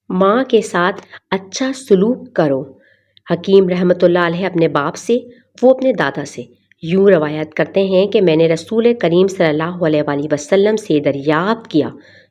ماں کے ساتھ اچھا سلوک کرو۔ حکیم رحمۃ اللہ علیہ اپنے باپ سے، وہ اپنے دادا سے یوں روایت کرتے ہیں کہ میں نے رسول کریم صلی اللہ علیہ وآلہ وسلم سے دریافت کیا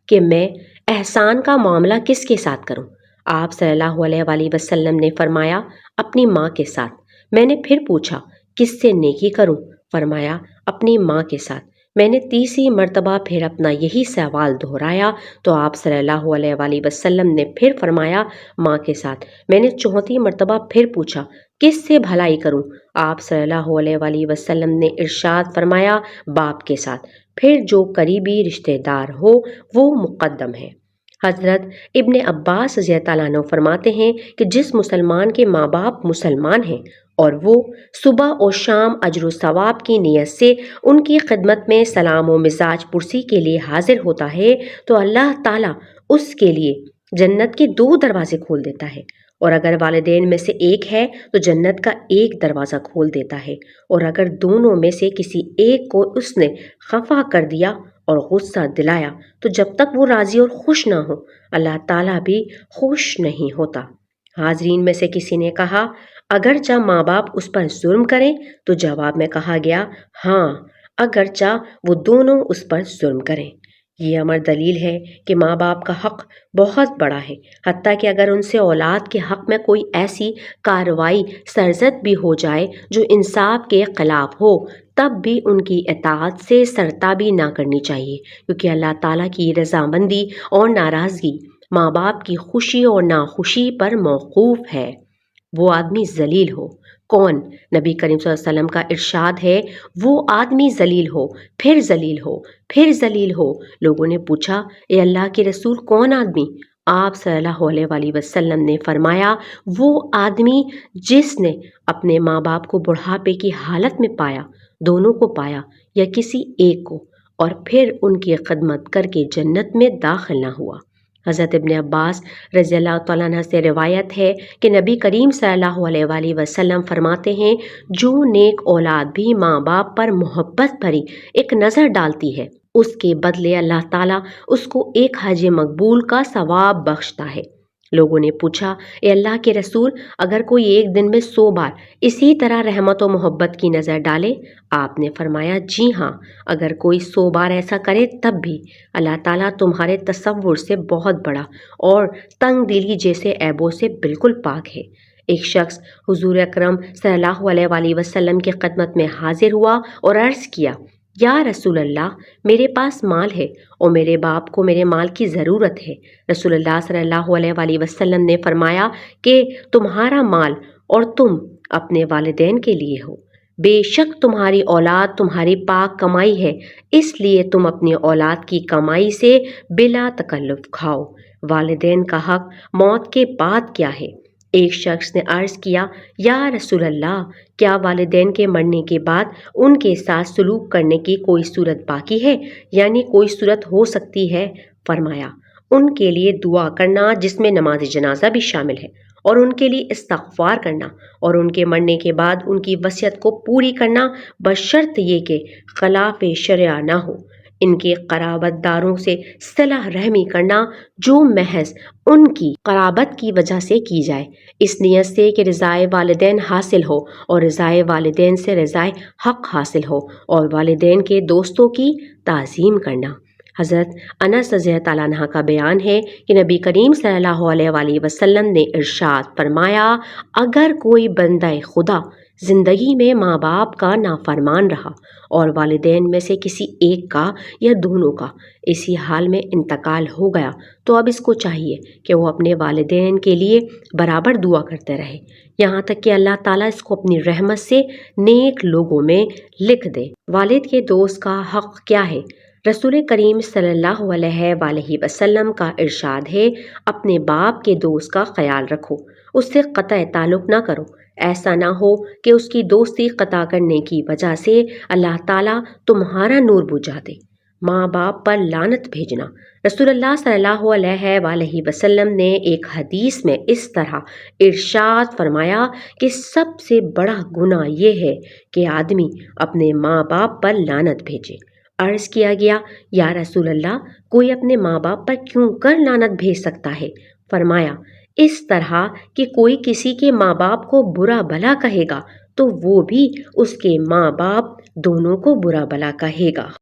کہ میں احسان کا معاملہ کس کے ساتھ کروں؟ آپ صلی اللہ علیہ وآلہ وسلم نے فرمایا اپنی ماں کے ساتھ۔ میں نے پھر پوچھا کس سے نیکی کروں؟ فرمایا اپنی ماں کے ساتھ۔ میں نے تیسری مرتبہ پھر اپنا یہی سوال دہرایا تو آپ صلی اللہ علیہ وآلہ وسلم نے پھر فرمایا ماں کے ساتھ۔ میں نے چوتھی مرتبہ پھر پوچھا کس سے بھلائی کروں؟ آپ صلی اللہ علیہ وآلہ وسلم نے ارشاد فرمایا باپ کے ساتھ، پھر جو قریبی رشتہ دار ہو وہ مقدم ہے۔ حضرت ابن عباس رضی اللہ عنہ فرماتے ہیں کہ جس مسلمان کے ماں باپ مسلمان ہیں اور وہ صبح اور شام اجر و ثواب کی نیت سے ان کی خدمت میں سلام و مزاج پرسی کے لیے حاضر ہوتا ہے تو اللہ تعالیٰ اس کے لیے جنت کے 2 دروازے کھول دیتا ہے، اور اگر والدین میں سے ایک ہے تو جنت کا 1 دروازہ کھول دیتا ہے، اور اگر دونوں میں سے کسی ایک کو اس نے خفا کر دیا اور غصہ دلایا تو جب تک وہ راضی اور خوش نہ ہو اللہ تعالیٰ بھی خوش نہیں ہوتا۔ حاضرین میں سے کسی نے کہا اگرچہ ماں باپ اس پر ظلم کریں؟ تو جواب میں کہا گیا ہاں اگرچہ وہ دونوں اس پر ظلم کریں۔ یہ امر دلیل ہے کہ ماں باپ کا حق بہت بڑا ہے، حتیٰ کہ اگر ان سے اولاد کے حق میں کوئی ایسی کارروائی سرزد بھی ہو جائے جو انصاف کے خلاف ہو تب بھی ان کی اطاعت سے سرتابی نہ کرنی چاہیے، کیونکہ اللہ تعالیٰ کی رضامندی اور ناراضگی ماں باپ کی خوشی اور ناخوشی پر موقوف ہے۔ وہ آدمی ذلیل ہو۔ کون؟ نبی کریم صلی اللہ علیہ وسلم کا ارشاد ہے وہ آدمی ذلیل ہو، پھر ذلیل ہو، پھر ذلیل ہو۔ لوگوں نے پوچھا اے اللہ کے رسول کون آدمی؟ آپ صلی اللہ علیہ وآلہ وسلم نے فرمایا وہ آدمی جس نے اپنے ماں باپ کو بڑھاپے کی حالت میں پایا، دونوں کو پایا یا کسی ایک کو، اور پھر ان کی خدمت کر کے جنت میں داخل نہ ہوا۔ حضرت ابن عباس رضی اللہ تعالیٰ عنہ سے روایت ہے کہ نبی کریم صلی اللہ علیہ وآلہ وسلم فرماتے ہیں جو نیک اولاد بھی ماں باپ پر محبت بھری ایک نظر ڈالتی ہے اس کے بدلے اللہ تعالیٰ اس کو ایک حج مقبول کا ثواب بخشتا ہے۔ لوگوں نے پوچھا اے اللہ کے رسول اگر کوئی ایک دن میں 100 بار اسی طرح رحمت و محبت کی نظر ڈالے؟ آپ نے فرمایا جی ہاں، اگر کوئی 100 بار ایسا کرے تب بھی اللہ تعالیٰ تمہارے تصور سے بہت بڑا اور تنگ دلی جیسے عیبوں سے بالکل پاک ہے۔ ایک شخص حضور اکرم صلی اللہ علیہ وآلہ وسلم کی خدمت میں حاضر ہوا اور عرض کیا یا رسول اللہ میرے پاس مال ہے اور میرے باپ کو میرے مال کی ضرورت ہے۔ رسول اللہ صلی اللہ علیہ وآلہ وسلم نے فرمایا کہ تمہارا مال اور تم اپنے والدین کے لیے ہو، بے شک تمہاری اولاد تمہاری پاک کمائی ہے، اس لیے تم اپنی اولاد کی کمائی سے بلا تکلف کھاؤ۔ والدین کا حق موت کے بعد کیا ہے؟ ایک شخص نے عرض کیا یا رسول اللہ کیا والدین کے مرنے کے بعد ان کے ساتھ سلوک کرنے کی کوئی صورت باقی ہے، یعنی کوئی صورت ہو سکتی ہے؟ فرمایا ان کے لیے دعا کرنا جس میں نماز جنازہ بھی شامل ہے، اور ان کے لیے استغفار کرنا، اور ان کے مرنے کے بعد ان کی وصیت کو پوری کرنا بشرط یہ کہ خلاف شرع نہ ہو۔ ان کے قرابت داروں سے صلہ رحمی کرنا جو محض ان کی قرابت کی وجہ سے کی جائے، اس نیت سے کہ رضائے والدین حاصل ہو اور رضائے والدین سے رضائے حق حاصل ہو، اور والدین کے دوستوں کی تعظیم کرنا۔ حضرت انس رضی اللہ عنہ کا بیان ہے کہ نبی کریم صلی اللہ علیہ وآلہ وسلم نے ارشاد فرمایا اگر کوئی بندہ خدا زندگی میں ماں باپ کا نافرمان رہا اور والدین میں سے کسی ایک کا یا دونوں کا اسی حال میں انتقال ہو گیا تو اب اس کو چاہیے کہ وہ اپنے والدین کے لیے برابر دعا کرتے رہے یہاں تک کہ اللہ تعالیٰ اس کو اپنی رحمت سے نیک لوگوں میں لکھ دے۔ والد کے دوست کا حق کیا ہے؟ رسول کریم صلی اللہ علیہ وآلہ وسلم کا ارشاد ہے اپنے باپ کے دوست کا خیال رکھو، اس سے قطع تعلق نہ کرو، ایسا نہ ہو کہ اس کی دوستی قطع کرنے کی وجہ سے اللہ تعالیٰ تمہارا نور بجھا دے۔ ماں باپ پر لعنت بھیجنا۔ رسول اللہ صلی اللہ علیہ وآلہ وسلم نے ایک حدیث میں اس طرح ارشاد فرمایا کہ سب سے بڑا گناہ یہ ہے کہ آدمی اپنے ماں باپ پر لعنت بھیجے۔ عرض کیا گیا یا رسول اللہ کوئی اپنے ماں باپ پر کیوں کر لعنت بھیج سکتا ہے؟ فرمایا اس طرح کہ کوئی کسی کے ماں باپ کو برا بھلا کہے گا تو وہ بھی اس کے ماں باپ دونوں کو برا بھلا کہے گا۔